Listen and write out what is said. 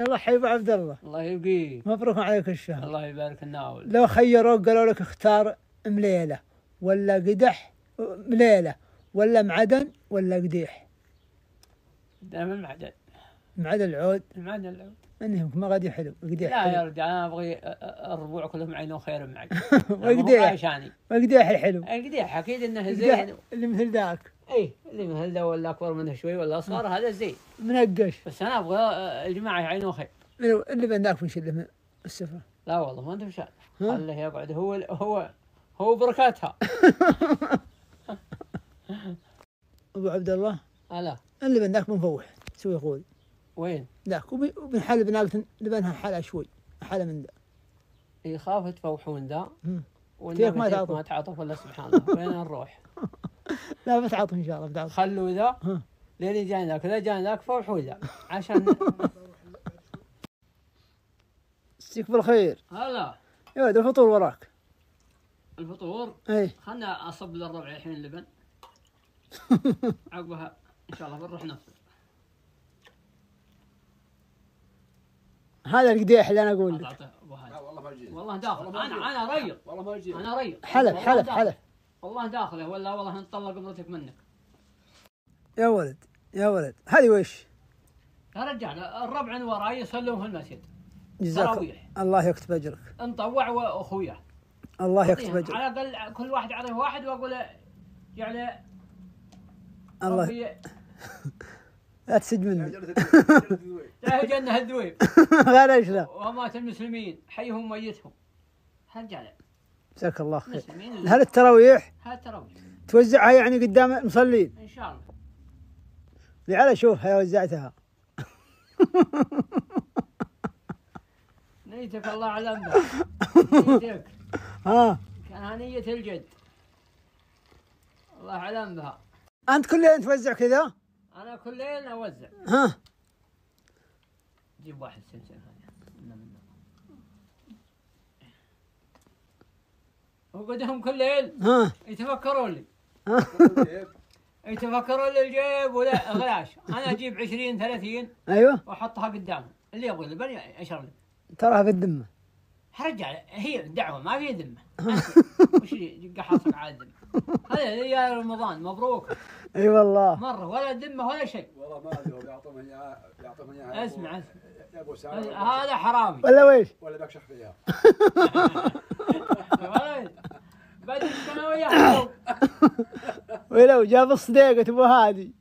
الله حي ابو عبد الله. الله يبقيك. مبروك عليك الشهر. الله يبارك الناول. لو خيروك قالوا لك اختار مليله ولا قدح، مليله ولا معدن ولا قديح؟ دائما المعدن. معدن العود. المعدن العود. انهم ما غادي حلو قديح. لا حلو. يا رجال انا ابغي الربوع كلهم عينه خير معي. وقديح. وقديح الحلو. القديح اكيد انه زين. اللي مثل ذاك. اي اللي مثل ذا ولا اكبر منه شوي ولا اصغر هذا زين. منقش. بس انا ابغى الجماعه يعينوا خير. اللي بنداك من شله من السفره. لا والله ما انت مشان. خله يقعد هو بركاتها. ابو عبد الله. لا اللي بنداك بنفوح سوي يقول. وين؟ ذاك وبنحل بناقة لبنها حلا شوي حلا من ذا. يخاف تفوحون ذا. تيك ما تعاطف ولا سبحان الله وين نروح؟ لا بتعاطف ان شاء الله بتعاطف. خلوا ذا لين جاني ذاك اذا جاني ذاك فوحوا ذا عشان. يسيك بالخير. هلا. يا ولد الفطور وراك. الفطور؟ اي. خلنا اصب للربع الحين اللبن. عقبها ان شاء الله بنروح نفطر. هذا القديح اللي انا اقول لك. لا والله ما جيت. والله داخل انا ريض. والله ما جيت. انا ريض. حلف. والله داخله ولا والله نطلق قبرتك منك. يا ولد هذه وش؟ يا رجال الربع وراي يصلون في المسجد. جزاك الله يكتب اجرك. نطوع واخويا. الله يكتب اجرك. على الاقل كل واحد يعرف واحد واقول يعني الله لا تسج مني. لا جنة الذويب. غير ايش لا. ومات المسلمين حيهم ميتهم. رجال. جزاك الله خير. هل التراويح؟ توزعها يعني قدام المصلين؟ ان شاء الله. لعل شوف هي وزعتها. نيتك الله اعلم بها. نيتك. كان نية الجد. الله اعلم بها. انت كل ليله توزع كذا؟ انا كل ليله اوزع. جيب واحد سمسم هذا. وقدهم كل ليل يتفكرون لي. يتفكرون لي الجيب ولا غلاش. انا اجيب 20 30 ايوه واحطها قدامهم اللي يبغى لبن اشرب لي. تراها في الذمه. رجال هي الدعوه ما في ذمه. وش اللي قحصك على الذمه؟ هذا يا رمضان مبروك. اي والله مره ولا ذمه ولا شيء. والله ما ادري يعطوني اياها. اسمع يا ابو سعد هذا حرامي ولا ويش؟ ولا بكشخ فيها. بدل الثانويه. ولو جاب الصديقه ابو هادي